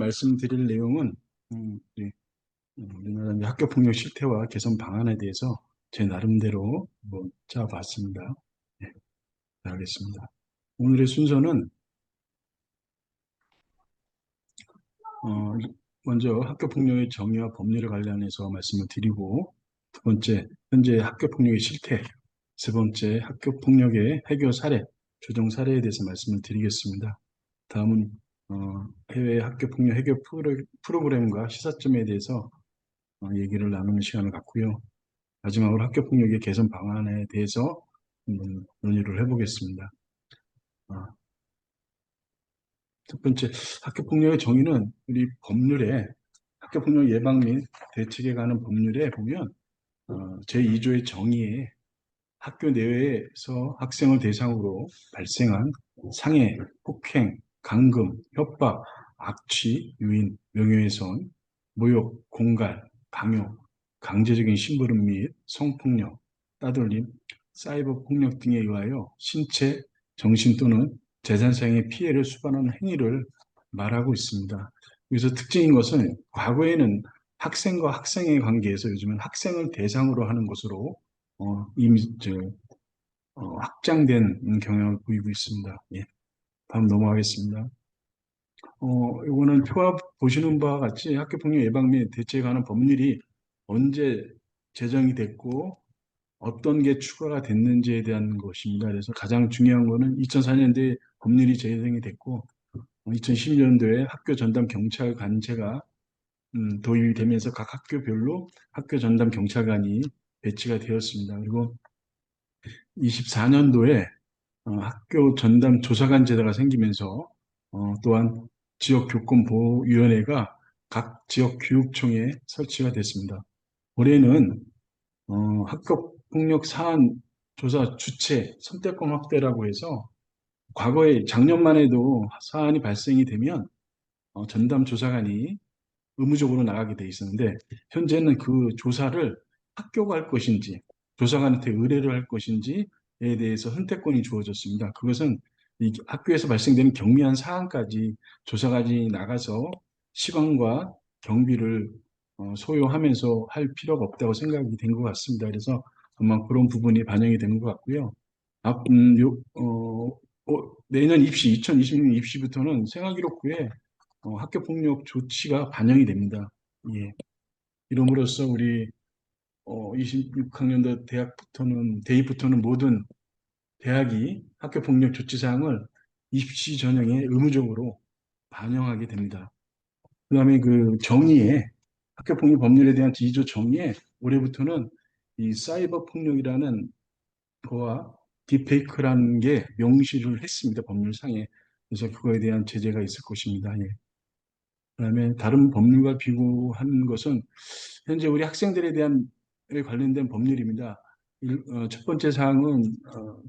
말씀드릴 내용은 우리나라 이제 학교 폭력 실태와 개선 방안에 대해서 제 나름대로 한번 짜봤습니다. 네, 하겠습니다. 오늘의 순서는 어, 먼저 학교 폭력의 정의와 법률에 관련해서 말씀을 드리고, 두 번째 현재 학교 폭력의 실태, 세 번째 학교 폭력의 해결 사례, 조정 사례에 대해서 말씀을 드리겠습니다. 다음은 해외 학교 폭력 해결 프로그램과 시사점에 대해서 얘기를 나누는 시간을 갖고요. 마지막으로 학교 폭력의 개선 방안에 대해서 한번 논의를 해보겠습니다. 첫 번째, 학교 폭력의 정의는 우리 법률에 학교 폭력 예방 및 대책에 관한 법률에 보면 제2조의 정의에 학교 내외에서 학생을 대상으로 발생한 상해, 폭행, 감금, 협박, 악취, 유인, 명예훼손, 모욕, 공갈, 강요, 강제적인 심부름 및 성폭력, 따돌림, 사이버 폭력 등에 의하여 신체, 정신 또는 재산상의 피해를 수반하는 행위를 말하고 있습니다. 여기서 특징인 것은 과거에는 학생과 학생의 관계에서 요즘은 학생을 대상으로 하는 것으로 이미 확장된 경향을 보이고 있습니다. 예, 다음 넘어가겠습니다. 이거는 표와 보시는 바와 같이 학교폭력 예방 및 대책에 관한 법률이 언제 제정이 됐고 어떤 게 추가가 됐는지에 대한 것입니다. 그래서 가장 중요한 거는 2004년도에 법률이 제정이 됐고 2010년도에 학교 전담 경찰관제가 도입이 되면서 각 학교별로 학교 전담 경찰관이 배치가 되었습니다. 그리고 24년도에 학교 전담 조사관 제도가 생기면서 또한 지역교권보호위원회가 각 지역교육청에 설치가 됐습니다. 올해는 학교폭력 사안 조사 주체 선택권 확대라고 해서 과거에 작년만 해도 사안이 발생이 되면 전담 조사관이 의무적으로 나가게 돼 있었는데 현재는 그 조사를 학교가 할 것인지 조사관한테 의뢰를 할 것인지에 대해서 선택권이 주어졌습니다. 그것은 이 학교에서 발생되는 경미한 사안까지 조사관이 나가서 시간과 경비를 소요하면서 할 필요가 없다고 생각이 된 것 같습니다. 그래서 아마 그런 부분이 반영이 되는 것 같고요. 내년 입시, 2020년 입시부터는 생활기록부에 학교폭력 조치가 반영이 됩니다. 예. 이름으로써 우리 26학년도 대입부터는 모든 대학이 학교폭력 조치사항을 입시 전형에 의무적으로 반영하게 됩니다. 그 다음에 그 정의에, 학교폭력 법률에 대한 2조 정의에 올해부터는 이 사이버 폭력이라는 거와 딥페이크라는 게 명시를 했습니다. 법률상에. 그래서 그거에 대한 제재가 있을 것입니다. 예. 그다음에 다른 법률과 비교하는 것은 현재 우리 학생들에 대한 관련된 법률입니다. 첫 번째 사항은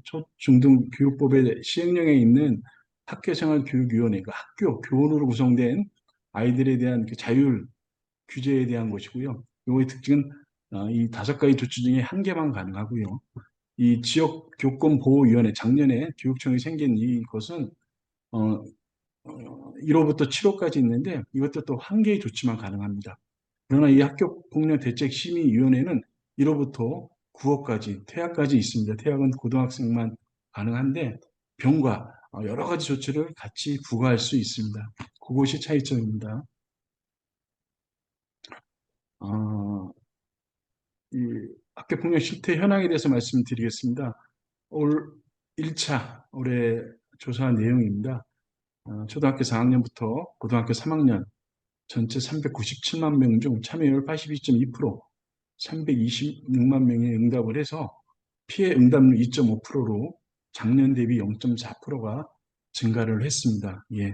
초, 중, 등 교육법의 시행령에 있는 학교생활교육위원회, 그 학교 교원으로 구성된 아이들에 대한 그 자율 규제에 대한 것이고요. 이거의 특징은 이 5가지 조치 중에 한 개만 가능하고요. 이 지역교권보호위원회, 작년에 교육청이 생긴 이것은 1호부터 7호까지 있는데 이것도 또 한 개의 조치만 가능합니다. 그러나 이 학교폭력대책심의위원회는 1호부터 9호까지, 퇴학까지 있습니다. 퇴학은 고등학생만 가능한데 병과 여러 가지 조치를 같이 부과할 수 있습니다. 그것이 차이점입니다. 이 학교폭력 실태 현황에 대해서 말씀드리겠습니다. 올 1차 올해 조사한 내용입니다. 초등학교 4학년부터 고등학교 3학년 전체 397만 명 중 참여율 82.2%, 326만 명이 응답을 해서 피해 응답률 2.5%로 작년 대비 0.4%가 증가를 했습니다. 예.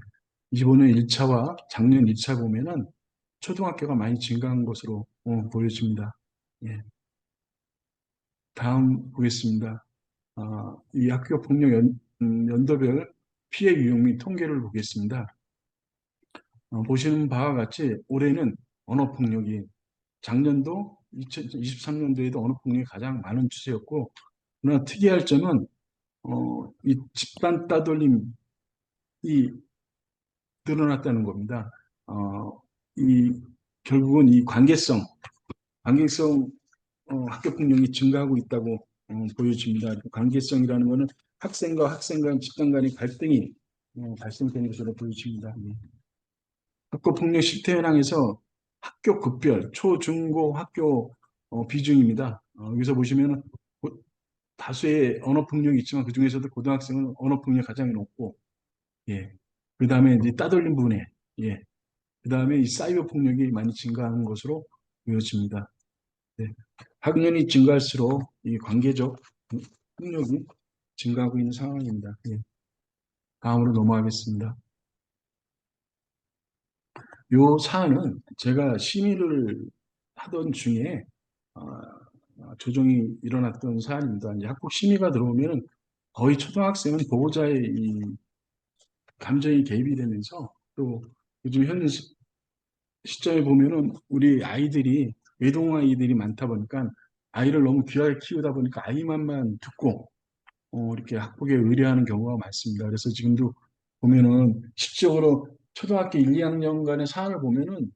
25년 1차와 작년 2차 보면은 초등학교가 많이 증가한 것으로 보여집니다. 예. 다음 보겠습니다. 이 학교 폭력 연도별 피해 유형 및 통계를 보겠습니다. 보시는 바와 같이 올해는 언어폭력이 작년도 2023년도에도 언어폭력이 가장 많은 추세였고 그러나 특이할 점은 이 집단 따돌림이 늘어났다는 겁니다. 어, 이 결국은 이 관계성 학교 폭력이 증가하고 있다고 보여집니다. 관계성이라는 것은 학생과 학생 간, 집단 간의 갈등이 발생되는 것으로 보여집니다. 예. 학교 폭력 10대 현황에서 학교 급별, 초, 중, 고 학교 비중입니다. 여기서 보시면은 다수의 언어 폭력이 있지만 그 중에서도 고등학생은 언어 폭력이 가장 높고, 예. 그 다음에 이제 따돌림 분해, 예. 그 다음에 이 사이버 폭력이 많이 증가하는 것으로 보여집니다. 네. 학년이 증가할수록 이 관계적 폭력이 증가하고 있는 상황입니다. 예. 다음으로 넘어가겠습니다. 요 사안은 제가 심의를 하던 중에 조정이 일어났던 사안입니다. 이제 학폭 심의가 들어오면 거의 초등학생은 보호자의 이 감정이 개입이 되면서 또 요즘 현 시점에 보면은 우리 아이들이 외동 아이들이 많다 보니까 아이를 너무 귀하게 키우다 보니까 아이만만 듣고 이렇게 학폭에 의뢰하는 경우가 많습니다. 그래서 지금도 보면은 실질적으로 초등학교 1, 2학년간의 사안을 보면은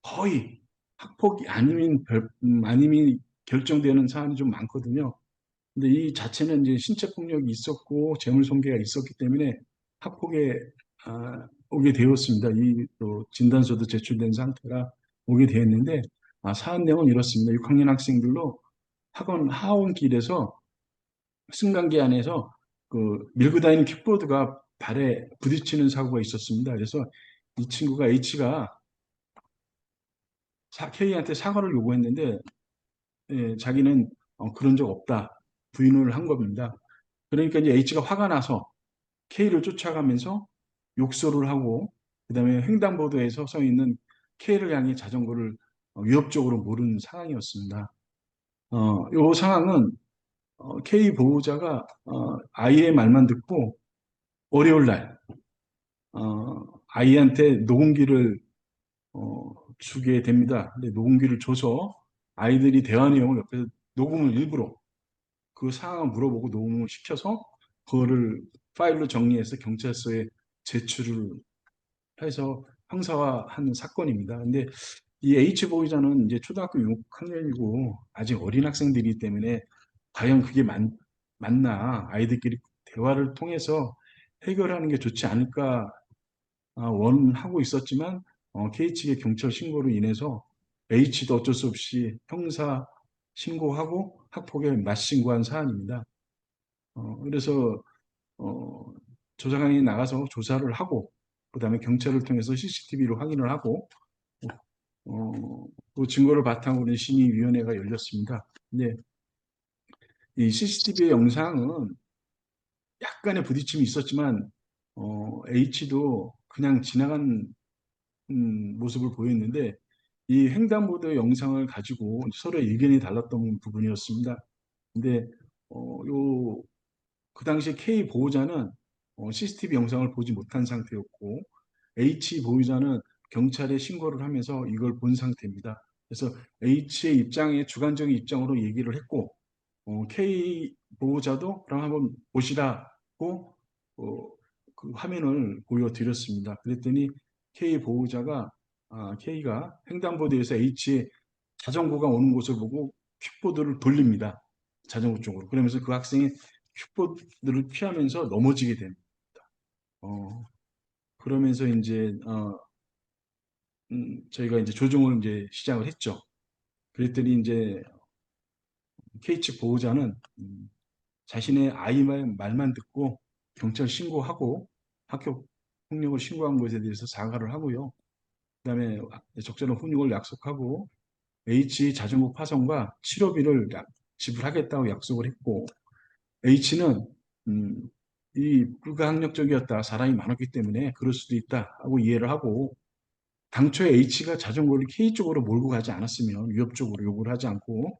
거의 학폭이 아니면 결정되는 사안이 좀 많거든요. 근데 이 자체는 이제 신체 폭력이 있었고 재물 손괴가 있었기 때문에 학폭에 오게 되었습니다. 이 또 진단서도 제출된 상태라 오게 되었는데 사안 내용은 이렇습니다. 6학년 학생들로 학원 하원길에서 승강기 안에서 그 밀고 다니는 킥보드가 발에 부딪히는 사고가 있었습니다. 그래서 이 친구가 H가 K한테 사과를 요구했는데 자기는 그런 적 없다 부인을 한 겁니다. 그러니까 이제 H가 화가 나서 K를 쫓아가면서 욕설을 하고 그다음에 횡단보도에 서 있는 K를 향해 자전거를 위협적으로 몰은 상황이었습니다. 이 상황은 K 보호자가 아이의 말만 듣고 월요일 날 아이한테 녹음기를 주게 됩니다. 근데 녹음기를 줘서 아이들이 대화 내용을 옆에서 녹음을 일부러 그 상황을 물어보고 녹음을 시켜서 그거를 파일로 정리해서 경찰서에 제출을 해서 형사화한 사건입니다. 근데 이 H 보호자는 이제 초등학교 6학년이고 아직 어린 학생들이기 때문에 과연 그게 맞나 아이들끼리 대화를 통해서 해결하는 게 좋지 않을까 원하고 있었지만 K 측의 경찰 신고로 인해서 H도 어쩔 수 없이 형사 신고하고 학폭에 맞신고한 사안입니다. 그래서 어, 조사관이 나가서 조사를 하고 그다음에 경찰을 통해서 CCTV로 확인을 하고 그 증거를 바탕으로 심의위원회가 열렸습니다. 근데 이 CCTV의 영상은 약간의 부딪힘이 있었지만 H도 그냥 지나간 모습을 보였는데 이 횡단보도 영상을 가지고 서로 의견이 달랐던 부분이었습니다. 근데 요 그 당시에 K 보호자는 CCTV 영상을 보지 못한 상태였고 H 보호자는 경찰에 신고를 하면서 이걸 본 상태입니다. 그래서 H의 입장에 주관적인 입장으로 얘기를 했고 K 보호자도 그럼 한번 보시라고 어, 그 화면을 보여드렸습니다. 그랬더니 K 보호자가 K가 횡단보도에서 H의 자전거가 오는 곳을 보고 킥보드를 돌립니다. 자전거 쪽으로. 그러면서 그 학생이 킥보드를 피하면서 넘어지게 됩니다. 어, 그러면서 이제 저희가 이제 조정을 이제 시작을 했죠. 그랬더니 이제 K 측 보호자는 자신의 아이 말만 듣고 경찰 신고하고 학교 폭력을 신고한 것에 대해서 사과를 하고요. 그다음에 적절한 훈육을 약속하고 H 자전거 파손과 치료비를 지불하겠다고 약속을 했고 H는 이 불가항력적이었다. 사람이 많았기 때문에 그럴 수도 있다 하고 이해를 하고 당초에 H가 자전거를 K 쪽으로 몰고 가지 않았으면 위협적으로 요구를 하지 않고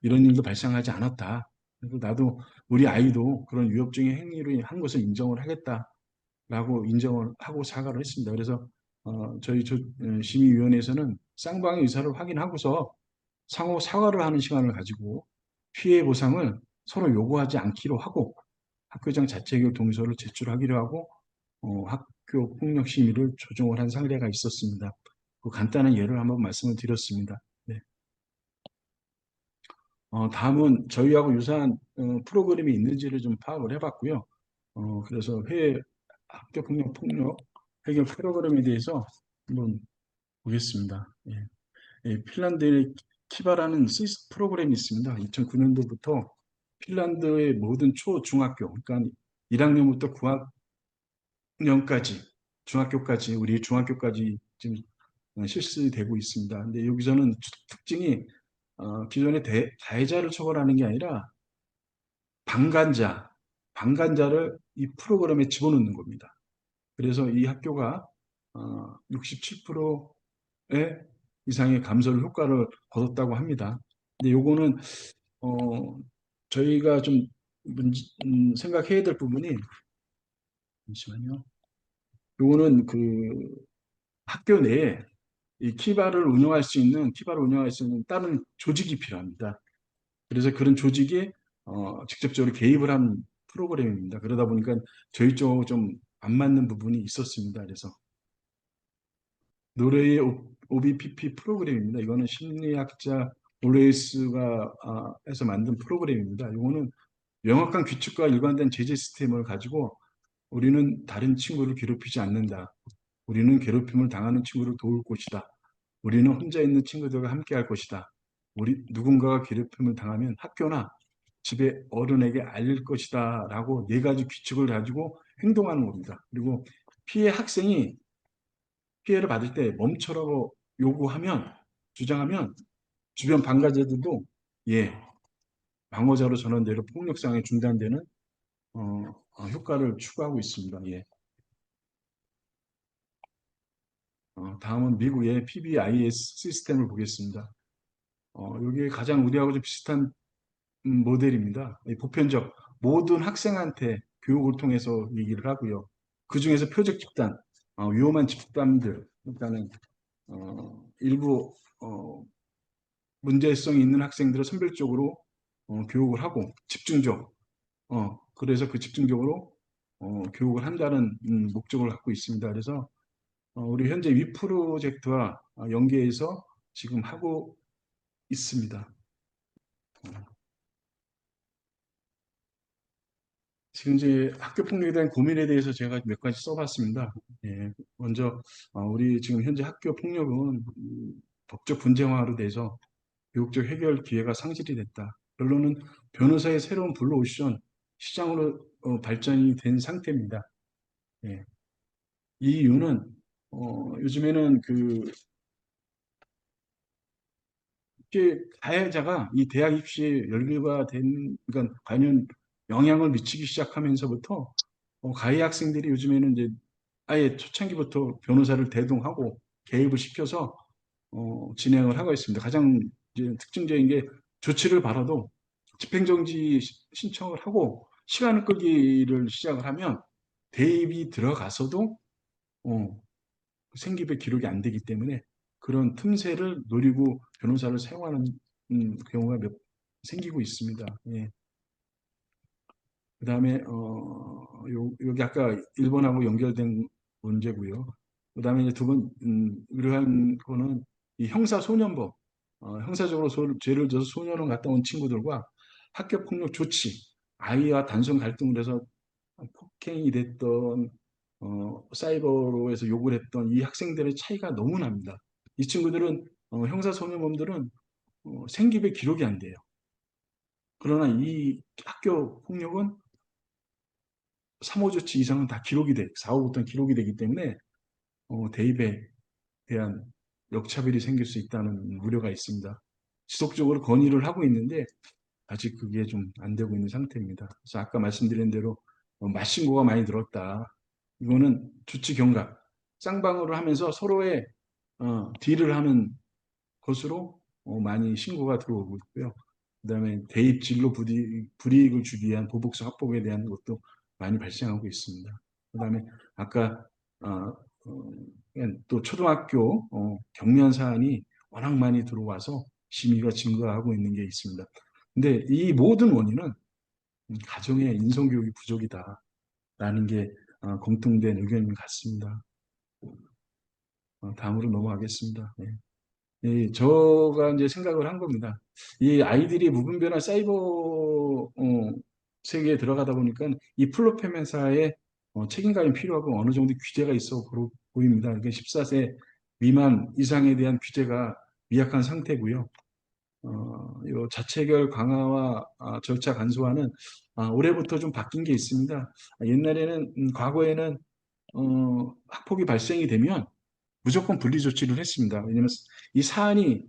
이런 일도 발생하지 않았다. 그래서 나도 우리 아이도 그런 위협적인 행위를 한 것을 인정을 하겠다라고 인정을 하고 사과를 했습니다. 그래서 저희 심의위원회에서는 쌍방의 의사를 확인하고서 상호 사과를 하는 시간을 가지고 피해 보상을 서로 요구하지 않기로 하고 학교장 자체 해결 동의서를 제출하기로 하고 학교 폭력 심의를 조정을 한 사례가 있었습니다. 그 간단한 예를 한번 말씀을 드렸습니다. 네. 다음은 저희하고 유사한 프로그램이 있는지를 좀 파악을 해봤고요. 그래서 해외 학교 폭력 해결 프로그램에 대해서 한번 보겠습니다. 예. 예, 핀란드의 키바라는 프로그램이 있습니다. 2009년도부터 핀란드의 모든 초중학교, 그러니까 1학년부터 9학년까지, 중학교까지, 우리 중학교까지 지금 실시되고 있습니다. 근데 여기서는 특징이 기존의 가해자를 처벌하는 게 아니라 방관자, 방관자를 이 프로그램에 집어넣는 겁니다. 그래서 이 학교가 67%의 이상의 감소를 효과를 거뒀다고 합니다. 근데 요거는 어, 저희가 좀 생각해야 될 부분이 잠시만요. 요거는 그 학교 내에 이 키바를 운영할 수 있는 다른 조직이 필요합니다. 그래서 그런 조직이 직접적으로 개입을 한 프로그램입니다. 그러다 보니까 저희 쪽하고 좀 안 맞는 부분이 있었습니다. 그래서 노르웨이 OBPP 프로그램입니다. 이거는 심리학자 올레이스가 해서 만든 프로그램입니다. 이거는 명확한 규칙과 일관된 제재 시스템을 가지고 우리는 다른 친구를 괴롭히지 않는다. 우리는 괴롭힘을 당하는 친구를 도울 것이다. 우리는 혼자 있는 친구들과 함께 할 것이다. 우리 누군가가 괴롭힘을 당하면 학교나 집에 어른에게 알릴 것이다. 라고 네 가지 규칙을 가지고 행동하는 겁니다. 그리고 피해 학생이 피해를 받을 때 멈춰라고 요구하면, 주장하면 주변 방과제들도 예, 방어자로 전환되로 폭력상에 중단되는 효과를 추구하고 있습니다. 예. 다음은 미국의 PBIS 시스템을 보겠습니다. 여기에 가장 우리하고 좀 비슷한 모델입니다. 보편적 모든 학생한테 교육을 통해서 얘기를 하고요. 그 중에서 표적 집단, 위험한 집단들, 그러니까는 일부 문제성이 있는 학생들을 선별적으로 교육을 하고 집중적, 그래서 그 집중적으로 교육을 한다는 목적을 갖고 있습니다. 그래서 우리 현재 위 프로젝트와 연계해서 지금 하고 있습니다. 지금 이제 학교 폭력에 대한 고민에 대해서 제가 몇 가지 써봤습니다. 예, 먼저 우리 지금 현재 학교 폭력은 법적 분쟁화로 돼서 교육적 해결 기회가 상실이 됐다. 결론은 변호사의 새로운 블루오션 시장으로 발전이 된 상태입니다. 예. 이 이유는 요즘에는 가해자가 이 대학 입시에 연루가 된, 그러니까 관련 영향을 미치기 시작하면서부터 가해 학생들이 요즘에는 이제 아예 초창기부터 변호사를 대동하고 개입을 시켜서 진행을 하고 있습니다. 가장 이제 특징적인 게 조치를 받아도 집행정지 신청을 하고 시간을 끄기를 시작을 하면 대입이 들어가서도 어, 생기부 기록이 안 되기 때문에 그런 틈새를 노리고 변호사를 사용하는 경우가 생기고 있습니다. 예. 그다음에 여기 아까 일본하고 연결된 문제고요. 그다음에 이제 두 번 의뢰한 거는 이 형사소년법, 형사적으로 죄를 져서 소년원 갔다 온 친구들과 학교 폭력 조치, 아이와 단순 갈등을 해서 폭행이 됐던 사이버로 해서 욕을 했던 이 학생들의 차이가 너무 납니다. 이 친구들은 형사소년범들은 생기부에 기록이 안 돼요. 그러나 이 학교 폭력은 3호 조치 이상은 다 기록이 돼, 4호부터는 기록이 되기 때문에 대입에 대한 역차별이 생길 수 있다는 우려가 있습니다. 지속적으로 건의를 하고 있는데 아직 그게 좀 안 되고 있는 상태입니다. 그래서 아까 말씀드린 대로 맞신고가 많이 늘었다. 이거는 주치 경각, 쌍방울을 하면서 서로의 딜을 하는 것으로 많이 신고가 들어오고 있고요. 그다음에 대입 진로 불이익을 주기 위한 보복성 합법에 대한 것도 많이 발생하고 있습니다. 그다음에 아까 어, 어, 또 초등학교 경련 사안이 워낙 많이 들어와서 심의가 증가하고 있는 게 있습니다. 근데 이 모든 원인은 가정의 인성교육이 부족이다라는 게 공통된 의견인 것 같습니다. 다음으로 넘어가겠습니다. 예. 저가 이제 생각을 한 겁니다. 이 아이들이 무분별한 사이버 세계에 들어가다 보니까 이 플랫폼 회사의 책임감이 필요하고 어느 정도 규제가 있어 보입니다. 그러니까 14세 미만 이상에 대한 규제가 미약한 상태고요. 요 자체결 강화와 절차 간소화는 올해부터 좀 바뀐 게 있습니다. 옛날에는 과거에는 학폭이 발생이 되면 무조건 분리 조치를 했습니다. 왜냐하면 이 사안이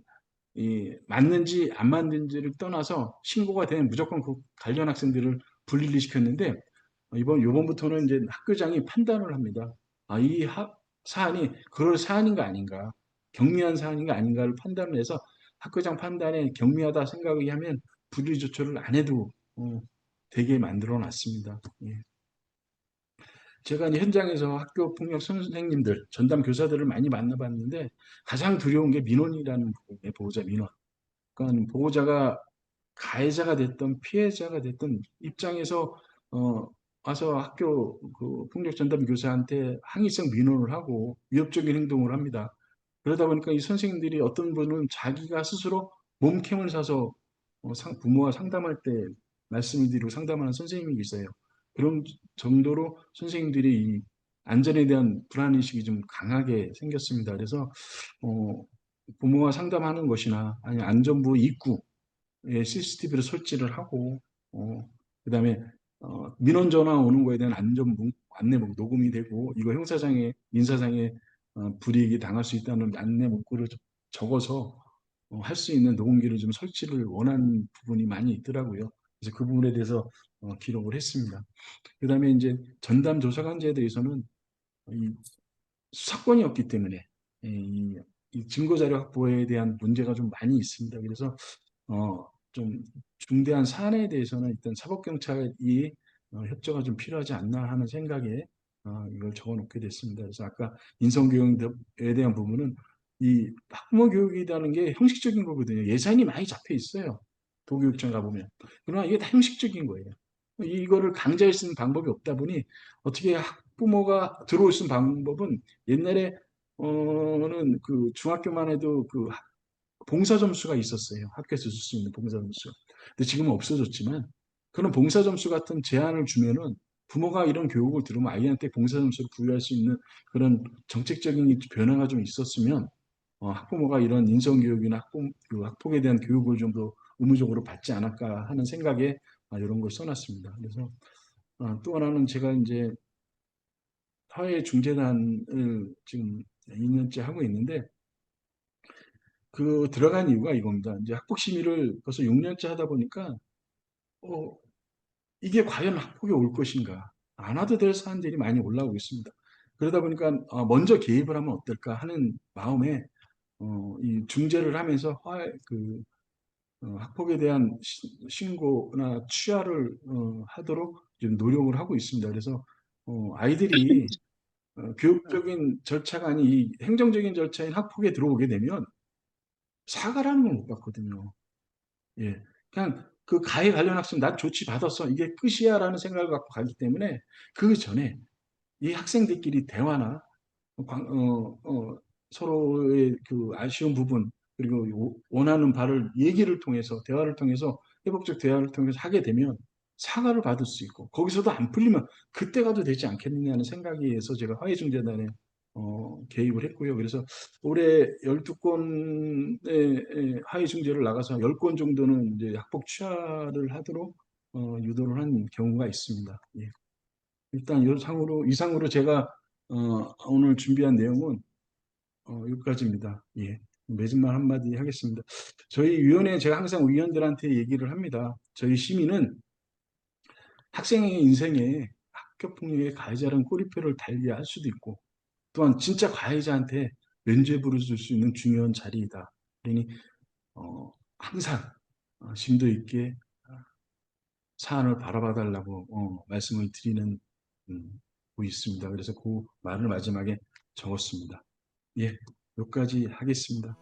맞는지 안 맞는지를 떠나서 신고가 되면 무조건 그 관련 학생들을 분리를 시켰는데 요번부터는 이제 학교장이 판단을 합니다. 이 사안이 그럴 사안인가 아닌가, 경미한 사안인가 아닌가를 판단을 해서 학교장 판단에 경미하다 생각이 하면 분리 조처를 안 해도 되게 만들어 놨습니다. 예. 제가 이제 현장에서 학교 폭력 선생님들, 전담 교사들을 많이 만나봤는데 가장 두려운 게 민원이라는 부분이에요. 보호자 민원. 그러니까 보호자가 가해자가 됐던 피해자가 됐던 입장에서 어, 와서 학교 그 폭력 전담 교사한테 항의성 민원을 하고 위협적인 행동을 합니다. 그러다 보니까 이 선생님들이 어떤 분은 자기가 스스로 몸캠을 사서 부모와 상담할 때 말씀을 드리고 상담하는 선생님이 있어요. 그런 정도로 선생님들이 이 안전에 대한 불안의식이 좀 강하게 생겼습니다. 그래서 어, 부모와 상담하는 것이나 아니 안전부 입구 CCTV를 설치를 하고 그다음에 민원 전화 오는 거에 대한 안내 문구 녹음이 되고 이거 형사상에 민사상에 불이익이 당할 수 있다는 안내 문구를 적어서 할 수 있는 녹음기를 좀 설치를 원하는 부분이 많이 있더라고요. 그래서 그 부분에 대해서 기록을 했습니다. 그다음에 이제 전담 조사관제에 대해서는 이 수사권이 없기 때문에 이 증거자료 확보에 대한 문제가 좀 많이 있습니다. 그래서 좀 중대한 사안에 대해서는 일단 사법경찰이 협조가 좀 필요하지 않나 하는 생각에 이걸 적어놓게 됐습니다. 그래서 아까 인성교육에 대한 부분은 이 학부모 교육이라는 게 형식적인 거거든요. 예산이 많이 잡혀 있어요. 도교육청 가보면. 그러나 이게 다 형식적인 거예요. 이거를 강제할 수 있는 방법이 없다 보니 어떻게 학부모가 들어올 수 있는 방법은 옛날에 는 그 중학교만 해도 그 봉사 점수가 있었어요. 학교에서 줄 수 있는 봉사 점수. 근데 지금은 없어졌지만 그런 봉사 점수 같은 제한을 주면은 부모가 이런 교육을 들으면 아이한테 봉사 점수를 부여할 수 있는 그런 정책적인 변화가 좀 있었으면 학부모가 이런 인성교육이나 그 학폭에 대한 교육을 좀 더 의무적으로 받지 않을까 하는 생각에 이런 걸 써놨습니다. 그래서 또 하나는 제가 이제 사회중재단을 지금 2년째 하고 있는데 그 들어간 이유가 이겁니다. 이제 학폭 심의를 벌써 6년째 하다 보니까 어, 이게 과연 학폭이 올 것인가? 안 와도 될 사안들이 많이 올라오고 있습니다. 그러다 보니까 먼저 개입을 하면 어떨까 하는 마음에 이 중재를 하면서 학폭에 대한 신고나 취하를 하도록 지금 노력을 하고 있습니다. 그래서 아이들이 교육적인 절차가 아닌 이 행정적인 절차인 학폭에 들어오게 되면 사과라는 걸 못 받거든요. 예. 그냥 그 가해 관련 학생 나 조치 받았어. 이게 끝이야라는 생각을 갖고 가기 때문에 그 전에 이 학생들끼리 대화나 서로의 그 아쉬운 부분 그리고 원하는 바를 얘기를 통해서 대화를 통해서 회복적 대화를 통해서 하게 되면 사과를 받을 수 있고 거기서도 안 풀리면 그때 가도 되지 않겠느냐는 생각이 해서 제가 화해중재단에 개입을 했고요. 그래서 올해 12건의 화해중재를 나가서 10건 정도는 이제 학폭 취하를 하도록 유도를 한 경우가 있습니다. 예. 일단 이상으로 제가 오늘 준비한 내용은 여기까지입니다. 예. 매진만 한마디 하겠습니다. 저희 위원회 제가 항상 위원들한테 얘기를 합니다. 저희 시민은 학생의 인생에 학교 폭력의 가해자라는 꼬리표를 달리할 수도 있고 또한 진짜 가해자한테 면죄부를 줄 수 있는 중요한 자리이다. 그러니 항상 심도 있게 사안을 바라봐 달라고 말씀을 드리는 고 있습니다. 그래서 그 말을 마지막에 적었습니다. 예, 여기까지 하겠습니다.